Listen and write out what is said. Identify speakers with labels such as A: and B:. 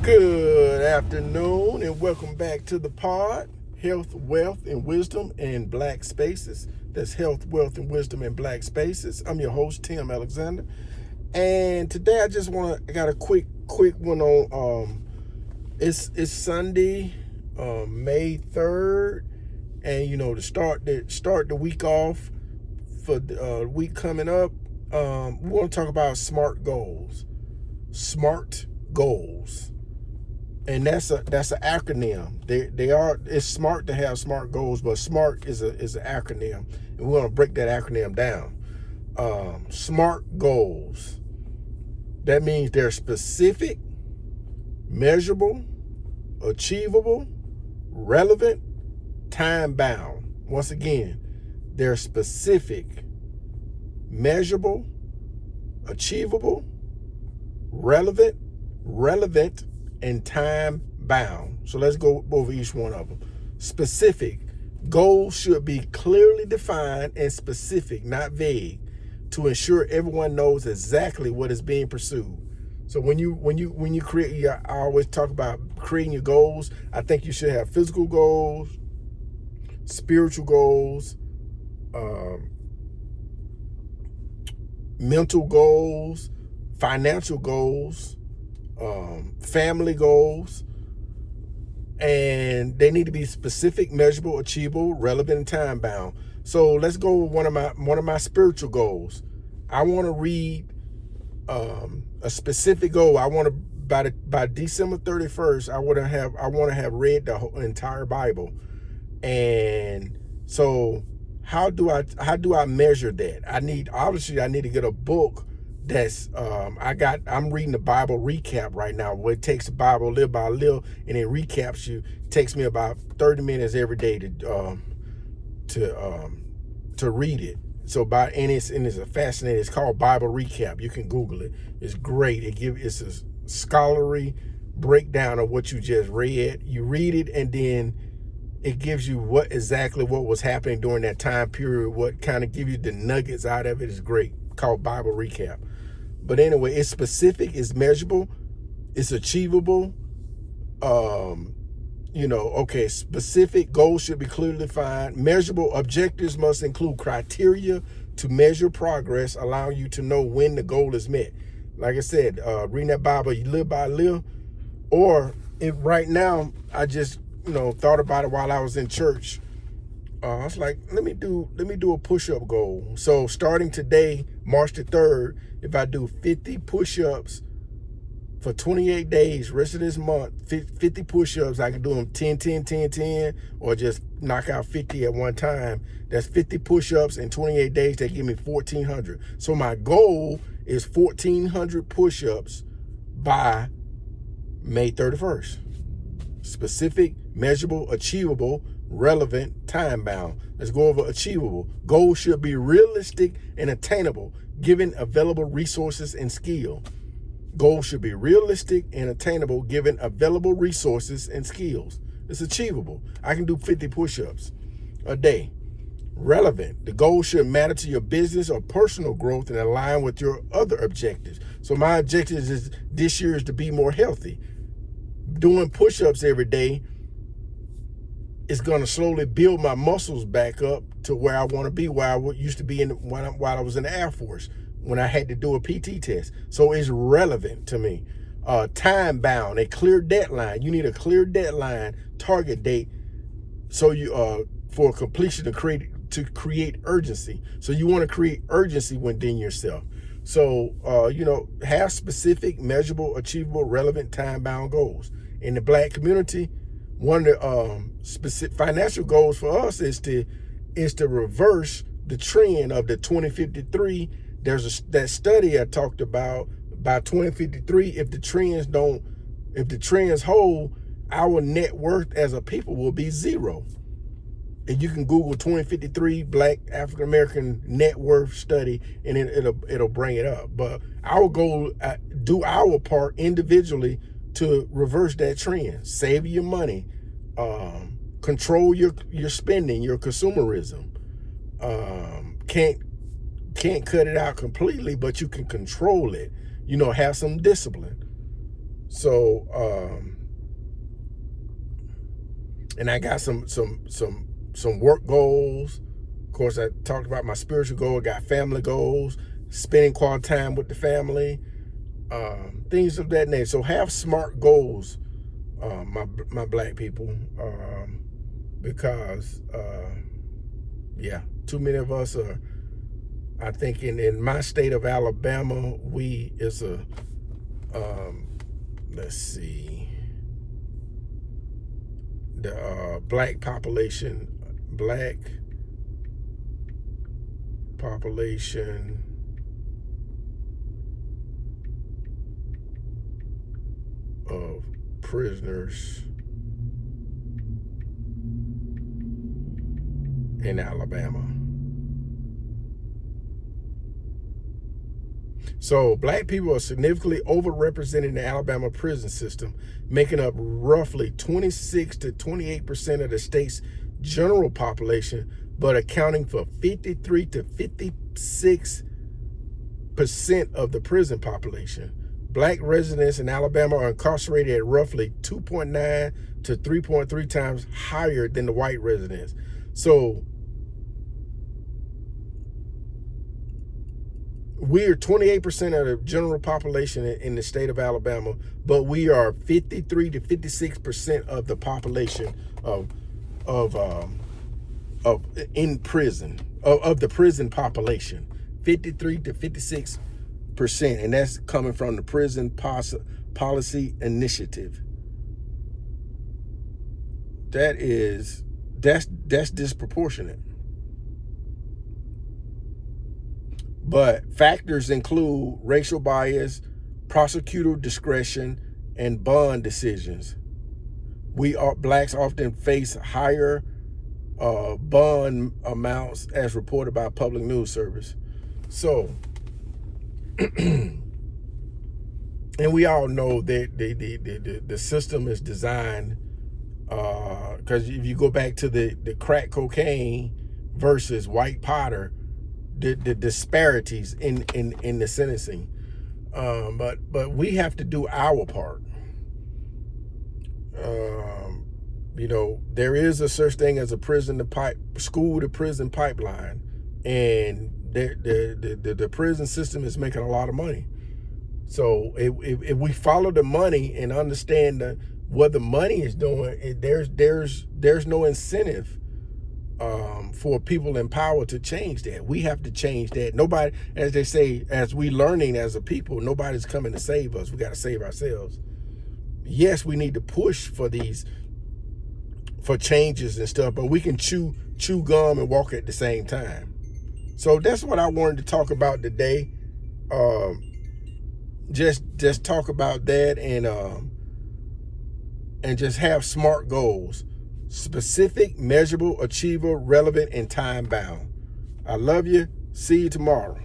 A: Good afternoon and welcome back to the pod, Health, Wealth, and Wisdom in Black Spaces. That's Health, Wealth, and Wisdom in Black Spaces. I'm your host, Tim Alexander. And today I got a quick one on, it's Sunday, May 3rd. And, to start the week off for the week coming up, we want to talk about SMART goals. SMART goals. And that's an acronym. It's smart to have SMART goals, but SMART is an acronym, and we want to break that acronym down. SMART goals. That means they're specific, measurable, achievable, relevant, time bound. Once again, they're specific, measurable, achievable, relevant, and time bound. So let's go over each one of them. Specific. Goals should be clearly defined and specific, not vague, to ensure everyone knows exactly what is being pursued. So when you create, I always talk about creating your goals. I think you should have physical goals, spiritual goals, mental goals, financial goals, family goals, and they need to be specific, measurable, achievable, relevant, and time bound. So let's go with one of my spiritual goals. I want to read a specific goal. I want to by December 31st. I want to have read the whole entire Bible. And so how do I measure that? I need to get a book that's I'm reading the Bible recap right now, where it takes the Bible little by little and it recaps you. It takes me about 30 minutes every day to read it. So it's a fascinating. It's called Bible Recap. You can Google it. It's great. It's a scholarly breakdown of what you just read. You read it and then it gives you what was happening during that time period. What kind of give you the nuggets out of it is great. Called Bible Recap. But anyway, it's specific, it's measurable, it's achievable. Specific goals should be clearly defined. Measurable objectives must include criteria to measure progress, allowing you to know when the goal is met. Like I said, reading that Bible, you live by little. Or if right now, I just thought about it while I was in church. I was like, let me do a push-up goal. So starting today, March the 3rd, if I do 50 push-ups for 28 days, rest of this month, 50 push-ups, I can do them 10, 10, 10, 10, or just knock out 50 at one time. That's 50 push-ups in 28 days. That give me 1,400. So my goal is 1,400 push-ups by May 31st. Specific, measurable, achievable, relevant, time bound. Let's go over achievable. Goals should be realistic and attainable, given available resources and skill. Goals should be realistic and attainable, given available resources and skills. It's achievable. I can do 50 push-ups a day. Relevant. The goal should matter to your business or personal growth and align with your other objectives. So my objective this year is to be more healthy. Doing push-ups every day is going to slowly build my muscles back up to where I want to be, where I used to be while I was in the Air Force, when I had to do a PT test. So it's relevant to me. Time bound, a clear deadline. You need a clear deadline, target date, so you for completion to create urgency. So you want to create urgency within yourself. So have specific, measurable, achievable, relevant, time bound goals. In the Black community, one of the specific financial goals for us is to reverse the trend of the 2053. There's that study I talked about. By 2053, if the trends hold, our net worth as a people will be zero. And you can Google 2053 Black African American net worth study, and it'll bring it up. But our goal, do our part individually to reverse that trend. Save your money, control your spending, your consumerism. Can't cut it out completely, but you can control it. Have some discipline. So, and I got some work goals. Of course, I talked about my spiritual goal. I got family goals, spending quality time with the family, things of that nature. So have smart goals, my black people, because yeah, too many of us are. I think in my state of Alabama, let's see, the black population of prisoners in Alabama. So black people are significantly overrepresented in the Alabama prison system, making up roughly 26 to 28% of the state's general population, but accounting for 53 to 56% of the prison population. Black residents in Alabama are incarcerated at roughly 2.9 to 3.3 times higher than the white residents. So we are 28% of the general population in the state of Alabama, but we are 53 to 56% of the population of in prison, of the prison population, 53 to 56%, and that's coming from the Prison Policy Initiative. That's disproportionate. But factors include racial bias, prosecutor discretion, and bond decisions. Blacks often face higher bond amounts as reported by Public News Service. So, and we all know that the system is designed, because if you go back to the crack cocaine versus white powder, the disparities in the sentencing, but we have to do our part. There is a such thing as a school to prison pipeline, and the prison system is making a lot of money. So if we follow the money and understand what the money is doing, there's no incentive for people in power to change that. We have to change that. Nobody, as they say, as we learning as a people, nobody's coming to save us. We got to save ourselves. Yes, we need to push for changes and stuff, but we can chew gum and walk at the same time. So that's what I wanted to talk about today. Just talk about that, and just have smart goals. Specific, measurable, achievable, relevant, and time bound. I love you. See you tomorrow.